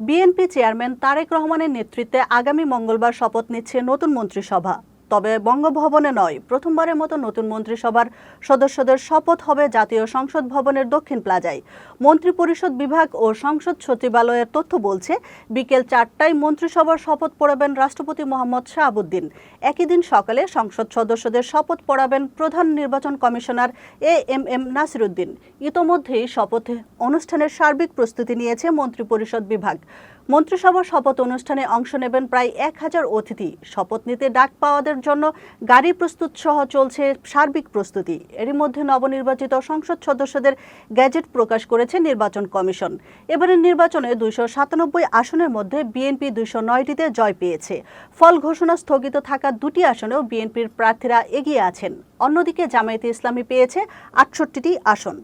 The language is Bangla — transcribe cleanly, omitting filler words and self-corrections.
বিএনপি চেয়ারম্যান তারেক রহমানের নেতৃত্বে আগামী মঙ্গলবার শপথ নিচ্ছে নতুন মন্ত্রিসভা। তবে বঙ্গভবনে নয়, প্রথমবারের মতো নতুন মন্ত্রিসভার সদস্যদের শপথ হবে জাতীয় সংসদ ভবনের দক্ষিণ প্লাজায়। মন্ত্রিপরিষদ বিভাগ ও সংসদ সচিবালয়ের তথ্য বলছে, বিকেল 4টায় মন্ত্রিসভার শপথ পড়াবেন রাষ্ট্রপতি মোহাম্মদ শাহাবুদ্দিন। একই দিন সকালে সংসদ সদস্যদের শপথ পড়াবেন প্রধান নির্বাচন কমিশনার এএমএম নাসিরউদ্দিন। ইতোমধ্যেই শপথ অনুষ্ঠানের সার্বিক প্রস্তুতি নিয়েছে মন্ত্রিপরিষদ বিভাগ। মন্ত্রিসভার শপথ অনুষ্ঠানে অংশ নেবেন প্রায় 1000 অতিথি। শপথ নিতে ডাক পাওয়াদের জন্য গাড়ি প্রস্তুত সহ চলছে সার্বিক প্রস্তুতি। এরই মধ্যে নবনির্বাচিত সংসদ সদস্যদের গ্যাজেট প্রকাশ করেছে নির্বাচন কমিশন। এবারের নির্বাচনে 297 আসনের মধ্যে বিএনপি 209টিতে জয় পেয়েছে। ফল ঘোষণা স্থগিত থাকা 2টি আসনেও বিএনপির প্রার্থীরা এগিয়ে আছেন। অন্যদিকে জামায়াতে ইসলামী পেয়েছে 68টি আসন।